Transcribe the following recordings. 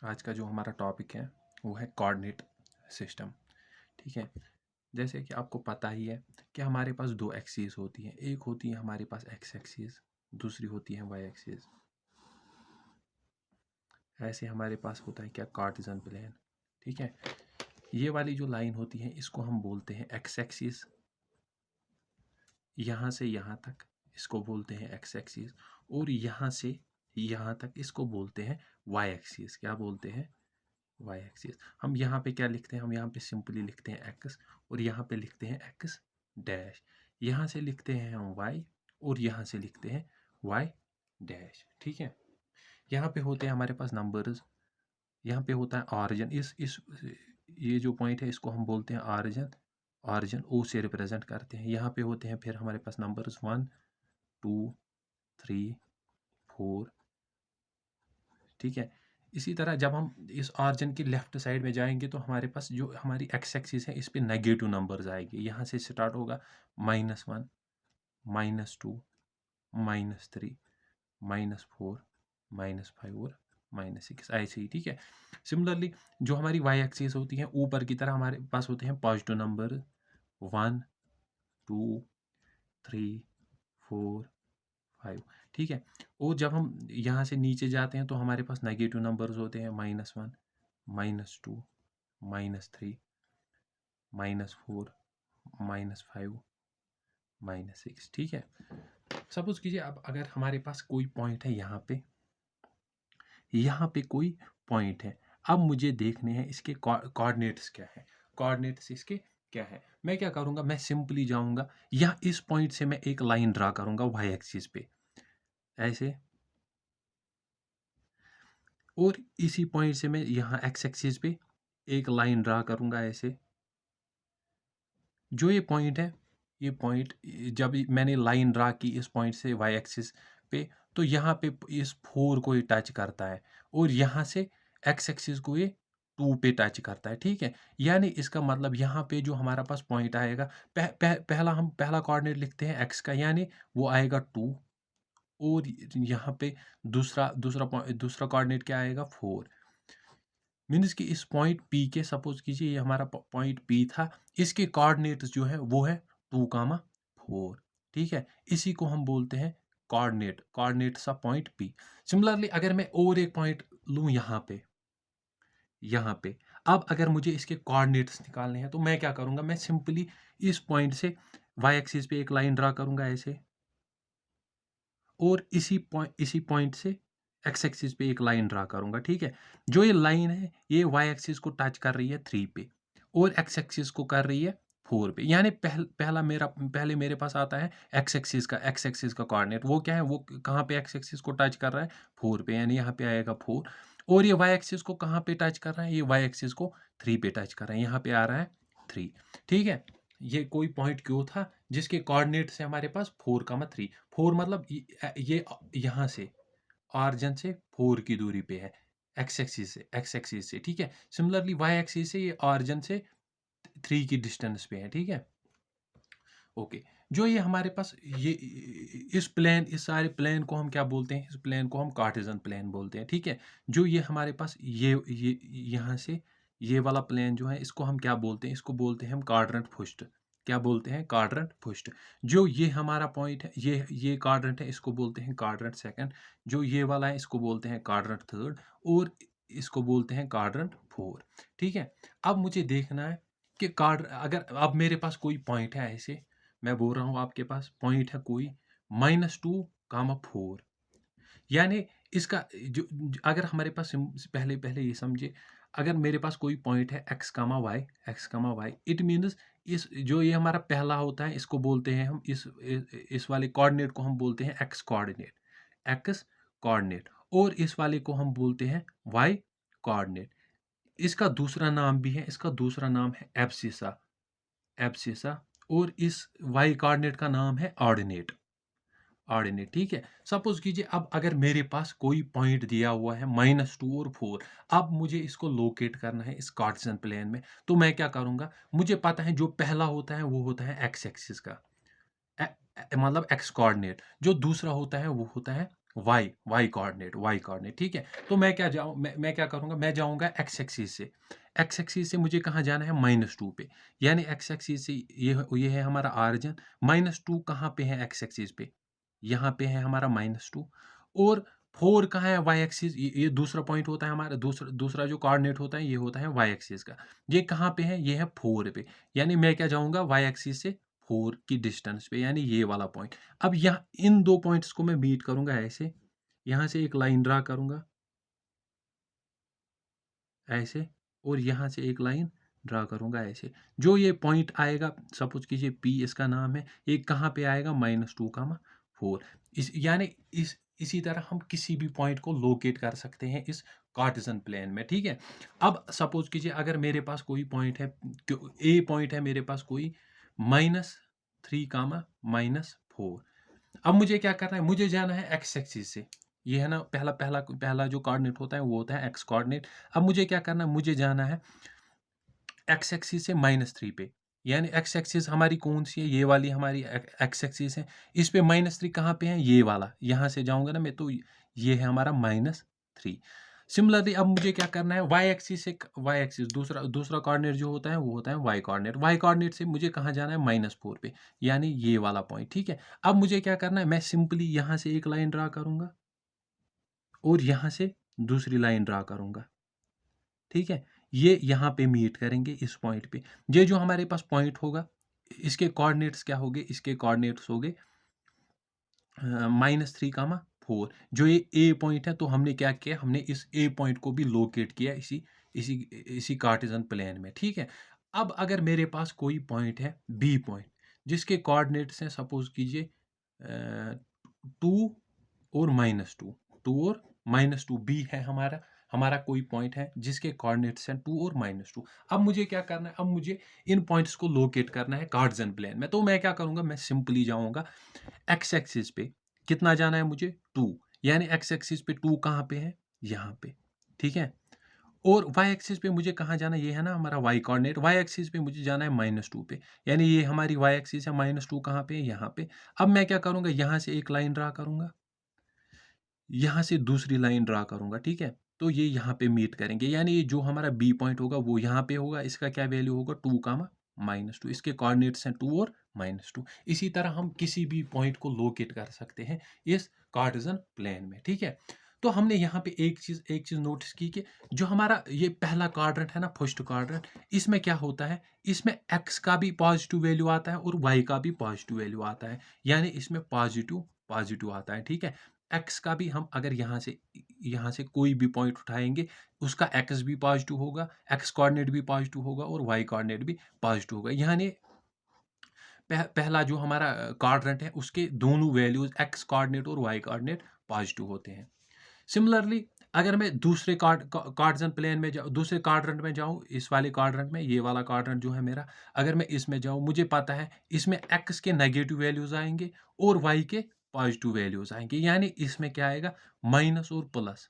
आज का जो हमारा टॉपिक है वो है कोऑर्डिनेट सिस्टम। ठीक है, जैसे कि आपको पता ही है कि हमारे पास दो एक्सिस होती हैं। एक होती है हमारे पास एक्स एक्सिस, दूसरी होती है वाई एक्सिस। ऐसे हमारे पास होता है क्या, कार्टेशियन प्लेन। ठीक है, ये वाली जो लाइन होती है इसको हम बोलते हैं एक्स एक्सिस। यहाँ से यहाँ तक इसको बोलते हैं एक्स एक्सिस, और यहाँ से यहाँ तक इसको बोलते हैं वाई एक्सिस। क्या बोलते हैं? Y axis. हम यहाँ पे क्या लिखते हैं? हम यहाँ पे सिंपली लिखते हैं एक्स, और यहाँ पे लिखते हैं एक्स डैश। यहाँ से लिखते हैं हम वाई, और यहाँ से लिखते हैं वाई डैश। ठीक है, यहाँ पे होते हैं हमारे पास नंबर्स। यहाँ पे होता है ऑरिजिन। इस ये जो पॉइंट है इसको हम बोलते हैं ऑरिजिन। ऑरिजिन ओ से रिप्रेजेंट करते हैं। यहाँ पे होते हैं फिर हमारे पास नंबर्स 1 2 3 4। ठीक है, इसी तरह जब हम इस ऑरिजिन की लेफ्ट साइड में जाएंगे तो हमारे पास जो हमारी एक्स एक्सिस है इस पे नेगेटिव नंबर्स आएंगे। यहाँ से स्टार्ट होगा -1 -2 -3 -4 -5 और -6, ऐसे ही। ठीक है, सिमिलरली जो हमारी वाई एक्सिस होती है ऊपर की तरह हमारे पास होते हैं पॉजिटिव नंबर 1 2 3 4 5। ठीक है, और जब हम यहाँ से नीचे जाते हैं तो हमारे पास नेगेटिव नंबर्स होते हैं -1 -2 -3 -4 -5 -6। ठीक है, सपोज कीजिए अब अगर हमारे पास कोई पॉइंट है यहाँ पे कोई पॉइंट है। अब मुझे देखने हैं इसके कोऑर्डिनेट्स क्या है। कोऑर्डिनेट्स इसके क्या है, मैं क्या करूँगा, मैं सिंपली जाऊँगा या इस पॉइंट से मैं एक लाइन ड्रा करूँगा वाई एक्सिस पे ऐसे, और इसी पॉइंट से मैं यहाँ एक्स एक्सिस पे एक लाइन ड्रा करूँगा ऐसे। जो ये पॉइंट है, ये पॉइंट जब मैंने लाइन ड्रा की इस पॉइंट से वाई एक्सिस पे, तो यहाँ पे इस 4 को ये टच करता है, और यहाँ से एक्स एक्सिस को ये 2 पे टच करता है। ठीक है, यानी इसका मतलब यहाँ पे जो हमारा पास पॉइंट आएगा, पहला कोऑर्डिनेट लिखते हैं एक्स का, यानी वो आएगा 2, और यहाँ पे दूसरा कोऑर्डिनेट क्या आएगा, 4। मीन्स कि इस पॉइंट पी के, सपोज कीजिए ये हमारा पॉइंट पी था, इसके कोऑर्डिनेट्स जो है वो है 2, 4। ठीक है, इसी को हम बोलते हैं coordinates of point P. Similarly अगर मैं और एक पॉइंट लूँ यहाँ पे, अब अगर मुझे इसके कोऑर्डिनेट्स निकालने हैं तो मैं क्या करूँगा, मैं सिंपली इस पॉइंट से वाई एक्सिस पे एक लाइन ड्रा करूँगा ऐसे, और इसी पॉइंट से एक्स एक्सिस पे एक लाइन ड्रा करूँगा। ठीक है, जो ये लाइन है ये वाई एक्सिस को टच कर रही है 3 पे, और एक्स एक्सिस को कर रही है 4 पे। यानी पहले मेरे पास आता है एक्स एक्सिस का कोऑर्डिनेट। वो क्या है, वो कहाँ पे एक्स एक्सिस को टच कर रहा है, 4 पे, यानी यहाँ पे आएगा 4। और ये वाई एक्सिस को कहाँ पे टच कर रहा है, ये वाई एक्सिस को 3 पे टच कर रहा है, यहाँ पे आ रहा है 3। ठीक है, ये कोई पॉइंट क्यों था जिसके कोऑर्डिनेट्स है हमारे पास 4, 3। 4 मतलब ये यहाँ से ऑरिजिन से 4 की दूरी पे है, एक्स एक्सिस से। ठीक है, सिमिलरली वाई एक्सिस से ये ऑरिजिन से 3 की डिस्टेंस पे है। ठीक है, ओके। जो ये हमारे पास ये इस सारे प्लेन को हम क्या बोलते हैं, इस प्लेन को हम कार्टेशियन प्लेन बोलते हैं। ठीक है, जो ये हमारे पास ये यहाँ से ये वाला प्लेन जो है इसको हम क्या बोलते हैं, इसको बोलते हैं हम क्वाड्रेंट फर्स्ट। क्या बोलते हैं, क्वाड्रेंट फर्स्ट। जो ये हमारा पॉइंट है, ये क्वाड्रेंट है, इसको बोलते हैं क्वाड्रेंट सेकंड। जो ये वाला है इसको बोलते हैं क्वाड्रेंट थर्ड, और इसको बोलते हैं क्वाड्रेंट फोर। ठीक है, अब मुझे देखना है कि कार्ड अगर अब मेरे पास कोई पॉइंट है ऐसे, मैं बोल रहा हूँ आपके पास पॉइंट है कोई -2, 4, यानी इसका अगर हमारे पास पहले पहले ये समझे, अगर मेरे पास कोई पॉइंट है x, y, इट मीन्स इस जो ये हमारा पहला होता है इसको बोलते हैं हम इस वाले कोऑर्डिनेट को हम बोलते हैं एक्स कोऑर्डिनेट, और इस वाले को हम बोलते हैं वाई कोऑर्डिनेट। इसका दूसरा नाम भी है, इसका दूसरा नाम है एब्सिसा, और इस वाई कोऑर्डिनेट का नाम है ऑर्डिनेट। ठीक है, सपोज कीजिए अब अगर मेरे पास कोई पॉइंट दिया हुआ है -2 और 4, अब मुझे इसको लोकेट करना है इस कार्टेशियन प्लेन में, तो मैं क्या करूंगा, मुझे पता है जो पहला होता है वो होता है एक्स एक्सिस का, मतलब एक्स कोऑर्डिनेट। जो दूसरा होता है वो होता है वाई कोऑर्डिनेट, ठीक है। तो मैं क्या करूँगा, मैं जाऊँगा एक्स एक्सिस से। एक्स एक्सिस से मुझे कहाँ जाना है, -2 पे। यानी एक्स एक्सिस से ये है हमारा ऑरिजिन, -2 कहाँ पे है एक्स एक्सिस पे? यहाँ पे है हमारा -2, और 4 कहाँ है वाई एक्सिस, ये दूसरा पॉइंट होता है हमारा, दूसरा दूसरा जो कोऑर्डिनेट होता है ये होता है वाई एक्सिस का। ये कहाँ पे है? ये है 4 पे। यानी मैं क्या जाऊँगा, वाई एक्सिस से 4 की डिस्टेंस पे, यानी ये वाला पॉइंट। अब यहाँ इन 2 पॉइंट्स को मैं मीट करूँगा ऐसे, यहाँ से एक लाइन ड्रा करूँगा ऐसे, और यहाँ से एक लाइन ड्रा करूँगा ऐसे। जो ये पॉइंट आएगा, सपोज़ कीजिए P इसका नाम है, ये कहाँ पे आएगा, -2, 4। यानी इसी तरह हम किसी भी पॉइंट को लोकेट कर सकते हैं इस कार्टेशियन प्लेन में, ठीक है। अब सपोज़ कीजिए अगर मेरे पास कोई पॉइंट है, ए पॉइंट है मेरे पास कोई -3, -4। अब मुझे क्या करना है, मुझे जाना है एक्स एक्सिस से। ये है ना, पहला पहला पहला जो कोऑर्डिनेट होता है वो होता है एक्स कोऑर्डिनेट। अब मुझे क्या करना है, मुझे जाना है एक्स एक्सिस से -3 पे। यानी एक्स एक्सिस हमारी कौन-सी है? ये वाली हमारी एक्स एक्सिस है। इस पे -3 कहाँ पे है? ये वाला। यहाँ से जाऊँगा ना मैं, तो ये है हमारा -3। सिमिलरली अब मुझे क्या करना है, वाई एक्सिस दूसरा दूसरा कोऑर्डिनेट जो होता है वो होता है वाई कोऑर्डिनेट। वाई कोऑर्डिनेट से मुझे कहाँ जाना है, -4 पे। यानी ये वाला पॉइंट, ठीक है। अब मुझे क्या करना है, मैं सिंपली यहाँ से एक लाइन ड्रा करूँगा और यहाँ से दूसरी लाइन ड्रा करूँगा। ठीक है? ये यहाँ पे मीट करेंगे इस पॉइंट पे। ये जो हमारे पास पॉइंट होगा, इसके कोऑर्डिनेट्स क्या होंगे? इसके कोऑर्डिनेट्स होंगे -3, 4। जो ये ए पॉइंट है, तो हमने क्या किया, हमने इस ए पॉइंट को भी लोकेट किया इसी इसी इसी कार्टेशियन प्लेन में, ठीक है? अब अगर मेरे पास कोई पॉइंट है बी पॉइंट, जिसके कोऑर्डिनेट्स हैं, सपोज़ कीजिए 2 और -2, 2 और -2 बी है हमारा। हमारा कोई पॉइंट है जिसके कोऑर्डिनेट्स हैं 2 और -2। अब मुझे क्या करना है, अब मुझे इन पॉइंट्स को लोकेट करना है कार्टेशियन प्लेन में। तो मैं क्या करूँगा, मैं सिंपली जाऊँगा एक्स एक्सिस पे। कितना जाना है मुझे, 2। यानी एक्स एक्सिस पे 2 कहाँ पे है, यहाँ पे, ठीक है। और वाई एक्सिस पे मुझे कहाँ जाना है, ये है ना हमारा वाई कोऑर्डिनेट। वाई एक्सिस पे मुझे जाना है -2 पे। यानी ये हमारी वाई एक्सिस है, -2 कहाँ पे है, यहाँ पे। अब मैं क्या करूँगा, यहाँ से एक लाइन ड्रा करूँगा, यहाँ से दूसरी लाइन ड्रा करूँगा, ठीक है। तो ये यहाँ पे मीट करेंगे, यानी ये जो हमारा बी पॉइंट होगा वो यहाँ पे होगा। इसका क्या वैल्यू होगा, 2, -2। इसके कोऑर्डिनेट्स हैं 2 और -2। इसी तरह हम किसी भी पॉइंट को लोकेट कर सकते हैं इस कार्टेशियन प्लेन में, ठीक है। तो हमने यहाँ पे एक चीज़ नोटिस की कि जो हमारा ये पहला क्वाड्रेंट है ना, फर्स्ट क्वाड्रेंट, इसमें क्या होता है, इसमें एक्स का भी पॉजिटिव वैल्यू आता है और वाई का भी पॉजिटिव वैल्यू आता है। यानी इसमें पॉजिटिव पॉजिटिव आता है, ठीक है। एक्स का भी हम अगर यहाँ से कोई भी पॉइंट उठाएँगे, उसका एक्स भी पॉजिटिव होगा, एक्स कोऑर्डिनेट भी पॉजिटिव होगा और वाई कोऑर्डिनेट भी पॉजिटिव होगा। यानी पहला जो हमारा क्वाड्रेंट है, उसके दोनों वैल्यूज़ एक्स कोऑर्डिनेट और वाई कोऑर्डिनेट पॉजिटिव होते हैं। सिमिलरली अगर मैं दूसरे कार्टेशियन प्लेन में जाऊँ, दूसरे क्वाड्रेंट में जाऊँ, इस वाले क्वाड्रेंट में, ये वाला क्वाड्रेंट जो है मेरा, अगर मैं इसमें जाऊँ, मुझे पता है इसमें एक्स के नेगेटिव वैल्यूज़ आएँगे और वाई के पॉजिटिव वैल्यूज़ आएँगे। यानी इसमें क्या आएगा, माइनस और प्लस।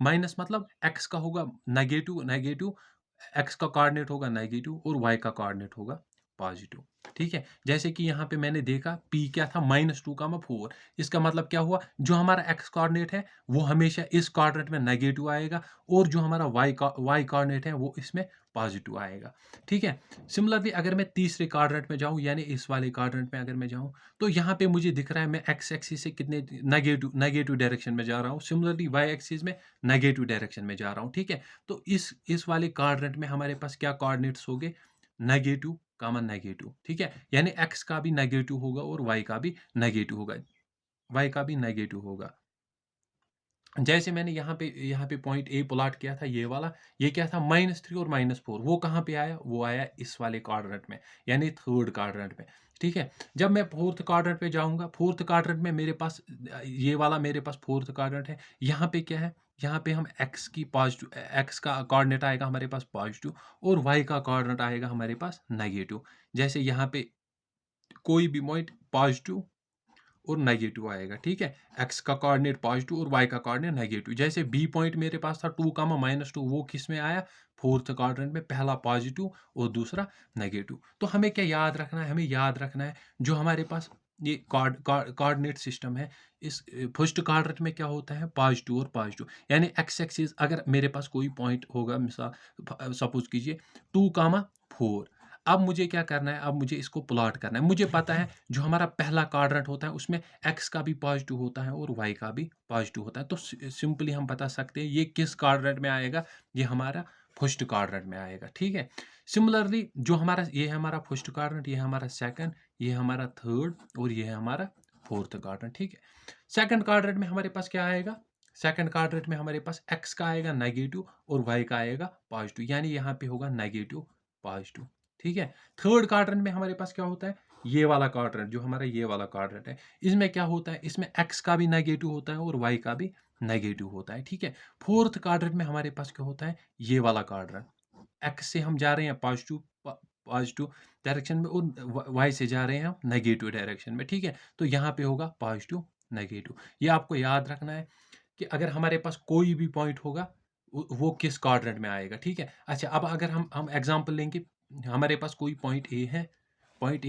माइनस मतलब एक्स का होगा नेगेटिव नेगेटिव, एक्स का कोऑर्डिनेट होगा नेगेटिव और वाई का कोऑर्डिनेट होगा पॉजिटिव, ठीक है। जैसे कि यहाँ पे मैंने देखा पी क्या था, -2, 4। इसका मतलब क्या हुआ, जो हमारा एक्स कोऑर्डिनेट है वो हमेशा इस क्वाड्रेंट में नेगेटिव आएगा और जो हमारा वाई कोऑर्डिनेट है वो इसमें पॉजिटिव आएगा, ठीक है। सिमिलरली अगर मैं तीसरे क्वाड्रेंट में जाऊँ, यानी इस वाले क्वाड्रेंट में अगर मैं जाऊँ, तो यहाँ पे मुझे दिख रहा है मैं एक्स एक्सिस से कितने नेगेटिव नेगेटिव डायरेक्शन में जा रहा हूँ। सिमिलरली वाई एक्सिस में नेगेटिव डायरेक्शन में जा रहा हूँ, ठीक है। तो इस वाले क्वाड्रेंट में हमारे पास क्या कोऑर्डिनेट्स होंगे, नेगेटिव, नेगेटिव, ठीक है। यानी एक्स का भी नेगेटिव होगा और वाई का भी नेगेटिव होगा, वाई का भी नेगेटिव होगा। जैसे मैंने यहाँ पे पॉइंट ए प्लॉट किया था, ये वाला, ये क्या था, -3 और -4। वो कहाँ पे आया, वो आया इस वाले क्वाड्रेंट में, यानी थर्ड क्वाड्रेंट में, ठीक है। जब मैं फोर्थ क्वाड्रेंट पे जाऊँगा, फोर्थ क्वाड्रेंट में मेरे पास ये वाला मेरे पास फोर्थ क्वाड्रेंट है। यहाँ पे क्या है, यहाँ पे हम एक्स का कोऑर्डिनेट आएगा हमारे पास पॉजिटिव और वाई का कोऑर्डिनेट आएगा हमारे पास नेगेटिव। जैसे यहाँ पे कोई भी पॉइंट पॉजिटिव और नेगेटिव आएगा, ठीक है। एक्स का कोऑर्डिनेट पॉजिटिव और वाई का कोऑर्डिनेट नेगेटिव। जैसे बी पॉइंट मेरे पास था 2, -2, वो किस में आया, फोर्थ क्वाड्रेंट में, पहला पॉजिटिव और दूसरा नेगेटिव। तो हमें क्या याद रखना है, हमें याद रखना है जो हमारे पास ये कोऑर्डिनेट सिस्टम है। इस फर्स्ट क्वाड्रेंट में क्या होता है, पॉजिटिव और पॉजिटिव, यानी एक्स एक्सिस अगर मेरे पास कोई पॉइंट होगा, मिसाल सपोज कीजिए 2, 4, अब मुझे क्या करना है, अब मुझे इसको प्लॉट करना है। मुझे पता है जो हमारा पहला क्वाड्रेंट होता है उसमें एक्स का भी पॉजिटिव होता है और वाई का भी पॉजिटिव होता है, तो सिंपली हम बता सकते हैं ये किस क्वाड्रेंट में आएगा, ये हमारा फर्स्ट क्वाड्रेंट में आएगा। ठीक है, सिमिलरली जो हमारा ये है हमारा फर्स्ट क्वाड्रेंट, ये हमारा सेकंड, ये हमारा थर्ड और ये है हमारा फोर्थ क्वाड्रेंट। ठीक है, सेकंड क्वाड्रेंट में हमारे पास क्या आएगा, सेकंड क्वाड्रेंट में हमारे पास एक्स का आएगा नेगेटिव और वाई का आएगा पॉजिटिव, यानी यहाँ पे होगा नेगेटिव पॉजिटिव। ठीक है, थर्ड क्वाड्रेंट में हमारे पास क्या होता है, ये वाला क्वाड्रेंट, जो हमारा ये वाला क्वाड्रेंट है, इसमें क्या होता है, इसमें एक्स का भी नेगेटिव होता है और वाई का भी नेगेटिव होता है। ठीक है, फोर्थ क्वाड्रेंट में हमारे पास क्या होता है, ये वाला क्वाड्रेंट, एक्स से हम जा रहे हैं पॉजिटिव पॉजिटिव डायरेक्शन में और वाई से जा रहे हैं हम नेगेटिव डायरेक्शन में। ठीक है, तो यहाँ पे होगा पॉजिटिव नेगेटिव। ये आपको याद रखना है कि अगर हमारे पास कोई भी पॉइंट होगा वो किस क्वाड्रेंट में आएगा। ठीक है, अच्छा अब अगर हम एग्जांपल लेंगे, हमारे पास कोई पॉइंट ए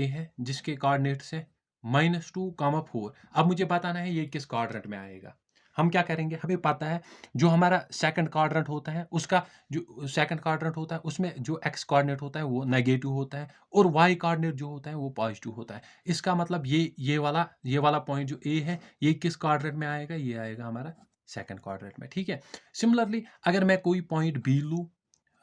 है जिसके कोऑर्डिनेट्स है -2, 4। अब मुझे बताना है ये किस क्वाड्रेंट में आएगा। हम क्या करेंगे, हमें पता है जो हमारा सेकंड क्वाड्रेंट होता है उसका, जो सेकंड क्वाड्रेंट होता है उसमें जो एक्स कोऑर्डिनेट होता है वो नेगेटिव होता है और वाई कोऑर्डिनेट जो होता है वो पॉजिटिव होता है। इसका मतलब ये वाला पॉइंट जो ए है ये किस क्वाड्रेंट में आएगा, ये आएगा हमारा सेकंड क्वाड्रेंट में। ठीक है, सिमिलरली अगर मैं कोई पॉइंट बी लूँ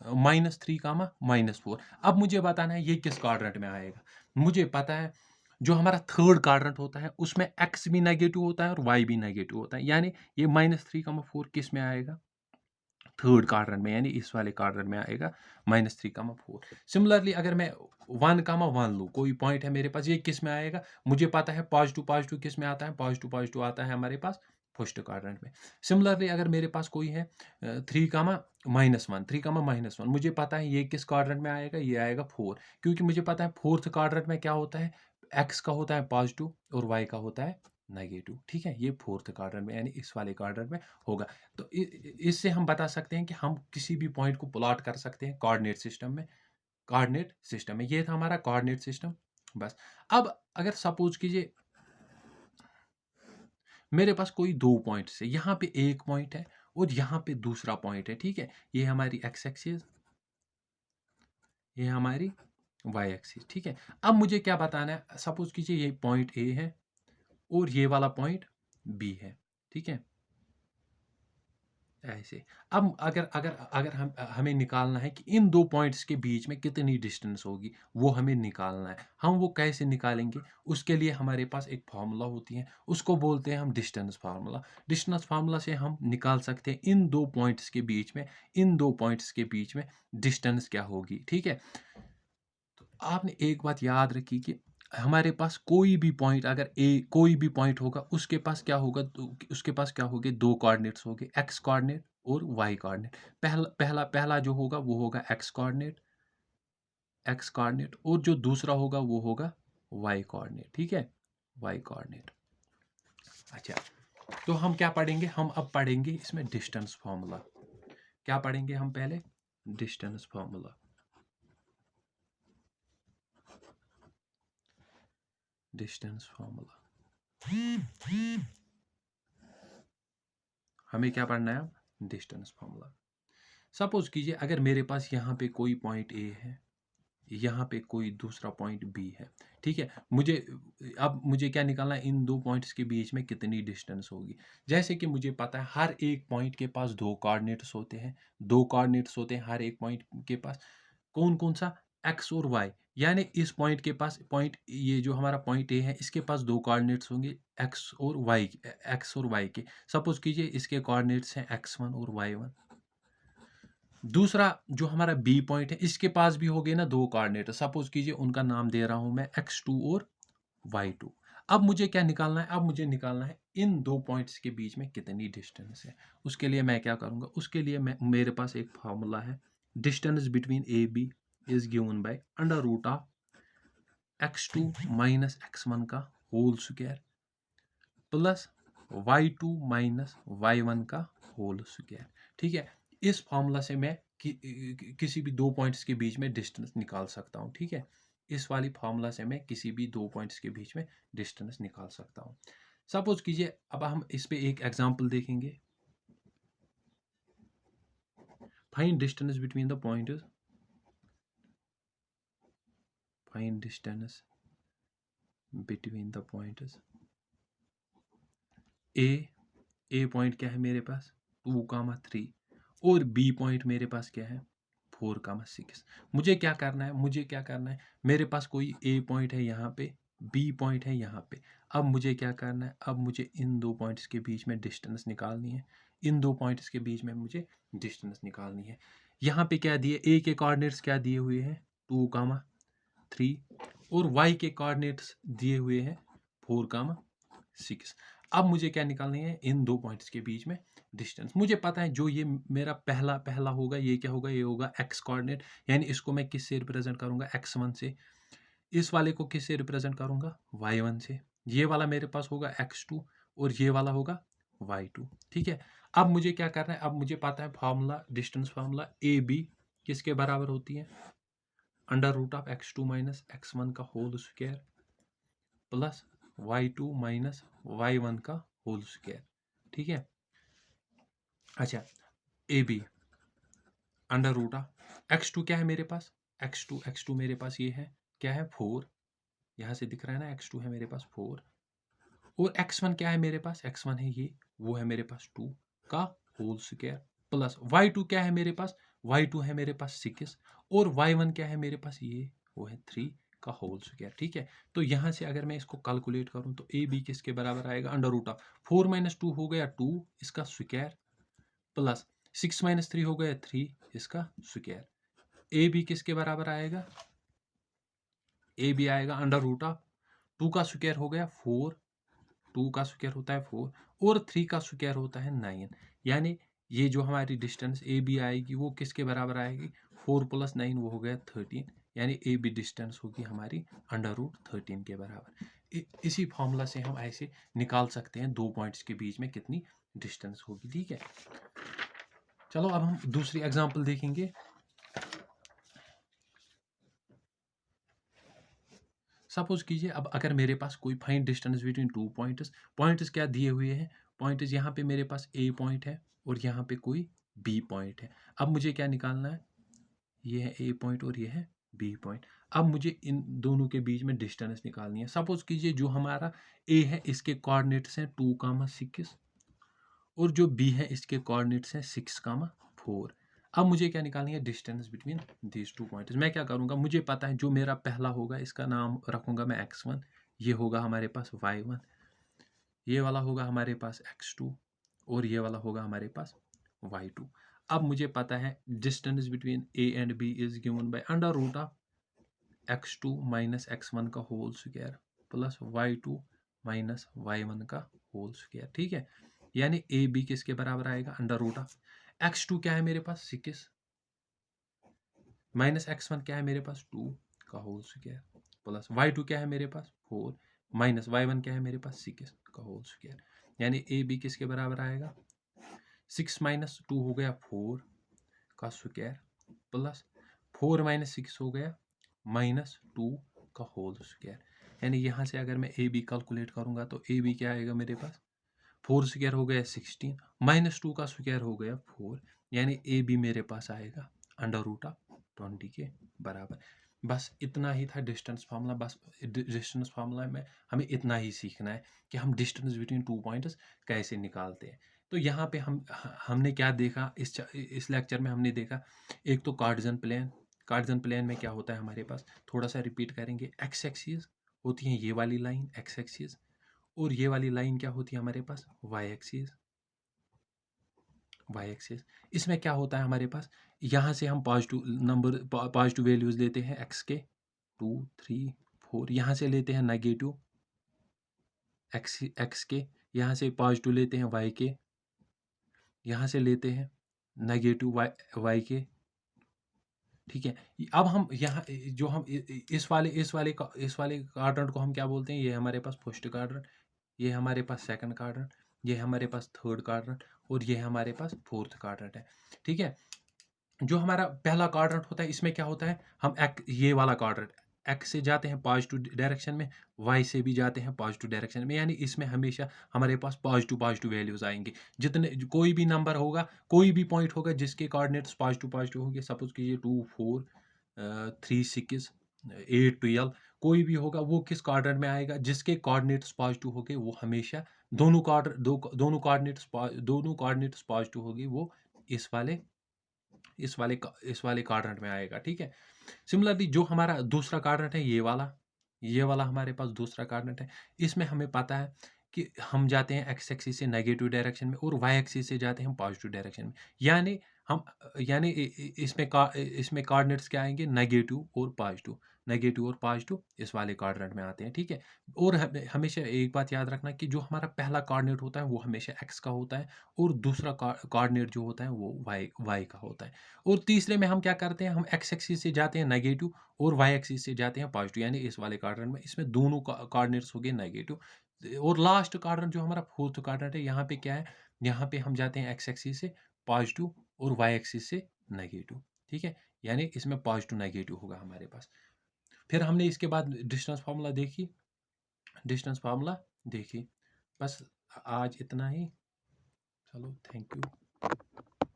-3, -4, अब मुझे बताना है ये किस क्वाड्रेंट में आएगा। मुझे पता है जो हमारा थर्ड क्वाड्रेंट होता है उसमें एक्स भी नेगेटिव होता है और वाई भी नेगेटिव होता है, यानी ये -3, 4 किस में आएगा, थर्ड क्वाड्रेंट में, यानी इस वाले क्वाड्रेंट में आएगा -3, 4। सिमिलरली अगर मैं 1, 1 लूँ, कोई पॉइंट है मेरे पास, ये किस में आएगा, मुझे पता है पॉजिटिव पॉजिटिव किस में आता है, पॉजिटिव पॉजिटिव आता है हमारे पास फर्स्ट क्वाड्रेंट में। सिमिलरली अगर मेरे पास कोई है 3, -1, मुझे पता है ये किस क्वाड्रेंट में आएगा, ये आएगा 4, क्योंकि मुझे पता है फोर्थ क्वाड्रेंट में क्या होता है, एक्स का होता है पॉजिटिव और वाई का होता है नेगेटिव। ठीक है, ये फोर्थ क्वाड्रेंट में यानी इस वाले क्वाड्रेंट में होगा। तो इससे हम बता सकते हैं कि हम किसी भी पॉइंट को प्लॉट कर सकते हैं कोऑर्डिनेट सिस्टम में। ये था हमारा कोऑर्डिनेट सिस्टम। बस अब अगर सपोज कीजिए मेरे पास कोई दो पॉइंट्स है, यहाँ पे एक पॉइंट है और यहाँ पे दूसरा पॉइंट है। ठीक है, ये हमारी एक्स एक्सिस, ये हमारी वाई एक्सिस। ठीक है, अब मुझे क्या बताना है, सपोज कीजिए ये पॉइंट ए है और ये वाला पॉइंट बी है। ठीक है, ऐसे अब अगर अगर अगर हमें निकालना है कि इन दो पॉइंट्स के बीच में कितनी डिस्टेंस होगी, वो हमें निकालना है। हम वो कैसे निकालेंगे, उसके लिए हमारे पास एक फार्मूला होती है, उसको बोलते हैं हम डिस्टेंस फार्मूला। डिस्टेंस फार्मूला से हम निकाल सकते हैं इन दो पॉइंट्स के बीच में डिस्टेंस क्या होगी। ठीक है, तो आपने एक बात याद रखी कि हमारे पास कोई भी पॉइंट, अगर कोई भी पॉइंट होगा उसके पास क्या होगा, तो उसके पास क्या होंगे, दो कोऑर्डिनेट्स होंगे, एक्स कोऑर्डिनेट और वाई कोऑर्डिनेट। पहला पहला पहला जो होगा वो होगा एक्स कोऑर्डिनेट और जो दूसरा होगा वो होगा वाई कोऑर्डिनेट। ठीक है, वाई कोऑर्डिनेट। अच्छा, तो हम क्या पढ़ेंगे, हम अब पढ़ेंगे इसमें डिस्टेंस फार्मूला। क्या पढ़ेंगे हम पहले, डिस्टेंस फार्मूला। डिस्टेंस फार्मूला हमें क्या पढ़ना है अब, डिस्टेंस फार्मूला। सपोज कीजिए अगर मेरे पास यहाँ पे कोई पॉइंट ए है, यहाँ पे कोई दूसरा पॉइंट बी है। ठीक है, मुझे क्या निकालना है, इन दो पॉइंट्स के बीच में कितनी डिस्टेंस होगी। जैसे कि मुझे पता है हर एक पॉइंट के पास दो कोऑर्डिनेट्स होते हैं हर एक पॉइंट के पास। कौन कौन सा, एक्स और वाई, यानी इस पॉइंट के पास, ये जो हमारा पॉइंट ए है इसके पास दो कोऑर्डिनेट्स होंगे एक्स और वाई के। सपोज कीजिए इसके कोऑर्डिनेट्स हैं x1 और y1। दूसरा जो हमारा बी पॉइंट है इसके पास भी हो गए ना दो कोऑर्डिनेट, सपोज कीजिए उनका नाम दे रहा हूं मैं x2 और y2। अब मुझे क्या निकालना है, अब मुझे निकालना है इन दो पॉइंट्स के बीच में कितनी डिस्टेंस है। उसके लिए मैं क्या करूंगा, उसके लिए मेरे पास एक फार्मूला है, distance between A B is given by √x2 - x1 का whole square plus y2 - y1 का होल स्क्वायर। ठीक है, इस फार्मूला से मैं किसी भी दो पॉइंट्स के बीच में डिस्टेंस निकाल सकता हूँ। ठीक है, इस वाली फॉर्मूला से मैं किसी भी दो पॉइंट्स के बीच में डिस्टेंस निकाल सकता हूँ। सपोज कीजिए अब हम इस पे एक एग्जांपल देखेंगे। Find distance between the points, find distance between the points A point क्या है मेरे पास 2,3 और बी पॉइंट मेरे पास क्या है 4,6। मुझे क्या करना है, मेरे पास कोई ए पॉइंट है यहाँ पे, बी पॉइंट है यहाँ पे। अब मुझे क्या करना है, अब मुझे इन दो पॉइंट्स के बीच में डिस्टेंस निकालनी है। इन दो पॉइंट्स के बीच में मुझे डिस्टेंस निकालनी है। यहाँ पे क्या दिए, ए के कोऑर्डिनेट्स क्या दिए हुए हैं 2,3 और वाई के कोऑर्डिनेट्स दिए हुए हैं 4,6। अब मुझे क्या निकालनी है, इन दो पॉइंट्स के बीच में डिस्टेंस। मुझे पता है जो ये मेरा पहला होगा, ये क्या होगा, ये होगा एक्स कोऑर्डिनेट, यानी इसको मैं किससे रिप्रेजेंट करूंगा x1 से। इस वाले को किससे रिप्रेजेंट करूंगा y1 से। ये वाला मेरे पास होगा x2 और ये वाला होगा y2। ठीक है, अब मुझे क्या करना है, अब मुझे पता है formula, distance formula A B किसके बराबर होती है, under root of x2 minus x1 का whole square plus y2 minus y1 का होल स्क्वायर। ठीक है, अच्छा A B under root of x2 क्या है मेरे पास, x2 मेरे पास ये है क्या है 4, यहाँ से दिख रहा है ना x2 है मेरे पास 4, और x1 क्या है मेरे पास, x1 है ये, वो है मेरे पास 2 का होल स्क्वायर प्लस y2 क्या है मेरे पास, y2 है मेरे पास 6 और y1 क्या है मेरे पास, ये वो है 3 का होल स्क्वायर। ठीक है, तो यहाँ से अगर मैं इसको कैलकुलेट करूँ तो ए बी किसके बराबर आएगा, अंडर रूट ऑफ 4 माइनस 2 हो गया 2 इसका स्क्वायर प्लस 6 माइनस 3 हो गया 3 इसका स्क्वायर। ए बी किसके बराबर आएगा, ए बी आएगा अंडर रूट ऑफ 2 का स्क्वायर हो गया 4, 2 का स्क्वायर होता है 4 और 3 का स्क्वायर होता है 9, यानी ये जो हमारी डिस्टेंस ए बी आएगी वो किसके बराबर आएगी, 4 प्लस 9 वो हो गया 13, यानी ए बी डिस्टेंस होगी हमारी अंडर रूट 13 के बराबर। इसी फॉर्मूला से हम ऐसे निकाल सकते हैं दो पॉइंट्स के बीच में कितनी डिस्टेंस होगी। ठीक है, चलो अब हम दूसरी एग्जांपल देखेंगे। सपोज कीजिए अब अगर मेरे पास कोई find distance between two points क्या दिए हुए हैं, पॉइंट्स यहाँ पे मेरे पास ए पॉइंट है और यहाँ पे कोई बी पॉइंट है। अब मुझे क्या निकालना है, ये है ए पॉइंट और ये है बी पॉइंट। अब मुझे इन दोनों के बीच में डिस्टेंस निकालनी है। सपोज कीजिए जो हमारा ए है इसके कोऑर्डिनेट्स हैं 2,6 और जो बी है इसके कोऑर्डिनेट्स हैं 6,4। अब मुझे क्या निकालनी है, distance between these two points. मैं क्या करूँगा, मुझे पता है जो मेरा पहला होगा इसका नाम रखूँगा मैं x1, ये होगा हमारे पास y1, ये वाला होगा हमारे पास x2 और ये वाला होगा हमारे पास y2। अब मुझे पता है distance between a and b is given by under root of x2 minus x1 का whole square plus y2 minus y1 का होल स्क्वायर। ठीक है, यानी ए बी किसके बराबर आएगा, अंडर रूट ऑफ x2 क्या है मेरे पास 6 माइनस x1 क्या है मेरे पास 2 का होल स्क्वायर प्लस y2 क्या है मेरे पास 4 माइनस y1 क्या है मेरे पास 6 का होल स्क्वायर, यानी ए बी किसके बराबर आएगा, 6 माइनस 2 हो गया 4 का स्क्वायर प्लस 4 माइनस 6 हो गया माइनस 2 का होल स्क्वायर। यानी यहाँ से अगर मैं ए बी कैलकुलेट करूँगा तो ए बी क्या आएगा मेरे पास, 4 स्क्वायर हो गया 16 माइनस 2 का स्क्वायर हो गया 4, यानी ए बी मेरे पास आएगा अंडर रूट ऑफ 20 के बराबर। बस इतना ही था डिस्टेंस फार्मूला। बस डिस्टेंस फार्मूला में हमें इतना ही सीखना है कि हम डिस्टेंस बिटवीन टू पॉइंट्स कैसे निकालते हैं। तो यहाँ पे हमने क्या देखा, इस लेक्चर में हमने देखा एक तो कार्टेशियन प्लेन में क्या होता है हमारे पास, थोड़ा सा रिपीट करेंगे। एक्स एक्सिस होती है ये वाली लाइन एक्स एक्सिस और ये वाली लाइन क्या होती है हमारे पास वाई एक्सिस। इसमें क्या होता है हमारे पास, यहाँ से हम पॉजिटिव वैल्यूज लेते हैं एक्स के 2 3 4, यहाँ से लेते हैं नेगेटिव एक्स के, यहाँ से पॉजिटिव लेते हैं वाई के, यहाँ से लेते हैं नेगेटिव वाई के। ठीक है, अब हम यहाँ जो हम इस वाले क्वाड्रेंट को हम क्या बोलते हैं, ये हमारे पास फर्स्ट क्वाड्रेंट, ये हमारे पास सेकंड क्वाड्रेंट, ये हमारे पास थर्ड क्वाड्रेंट और ये हमारे पास फोर्थ क्वाड्रेंट है। ठीक है, जो हमारा पहला क्वाड्रेंट होता है इसमें क्या होता है, हम ये वाला क्वाड्रेंट एक्स से जाते हैं पॉजिटिव डायरेक्शन में, वाई से भी जाते हैं पॉजिटिव डायरेक्शन में, यानी इसमें हमेशा हमारे पास पॉजिटिव पॉजिटिव वैल्यूज आएंगे। जितने कोई भी नंबर होगा, कोई भी पॉइंट होगा जिसके कोऑर्डिनेट्स पॉजिटिव पॉजिटिव होंगे, सपोज कीजिए 2 4 3 6 8 12, कोई भी होगा वो किस क्वाड्रेंट में आएगा, जिसके कोऑर्डिनेट्स पॉजिटिव होंगे वो हमेशा दोनों कोऑर्डिनेट्स पॉजिटिव होगी, वो इस वाले इस वाले क्वाड्रेंट में आएगा। ठीक है। सिमिलरली जो हमारा दूसरा क्वाड्रेंट है, ये वाला हमारे पास दूसरा क्वाड्रेंट है। इसमें हमें पता है कि हम जाते हैं एक्स एक्सिस से नेगेटिव डायरेक्शन में और वाई एक्सिस से जाते हैं पॉजिटिव डायरेक्शन में। यानी हम यानी इसमें कोऑर्डिनेट्स क्या आएंगे, नेगेटिव और पॉजिटिव इस वाले क्वाड्रेंट में आते हैं। ठीक है। और हमेशा एक बात याद रखना कि जो हमारा पहला कोऑर्डिनेट होता है वो हमेशा एक्स का होता है, और दूसरा कोऑर्डिनेट जो होता है वो वाई का होता है। और तीसरे में हम क्या करते हैं, हम एक्स एक्सिस से जाते हैं नेगेटिव और वाई एक्सिस से जाते हैं पॉजिटिव, यानी इस वाले क्वाड्रेंट में इसमें दोनों कोऑर्डिनेट्स हो गए नेगेटिव। और लास्ट क्वाड्रेंट जो हमारा फोर्थ क्वाड्रेंट है, यहाँ पे क्या है, यहाँ पे हम जाते हैं एक्स एक्सिस से पॉजिटिव और वाई एक्सिस से नेगेटिव। ठीक है। यानी इसमें पॉजिटिव नेगेटिव होगा हमारे पास। फिर हमने इसके बाद डिस्टेंस फार्मूला देखी। बस आज इतना ही। चलो, थैंक यू।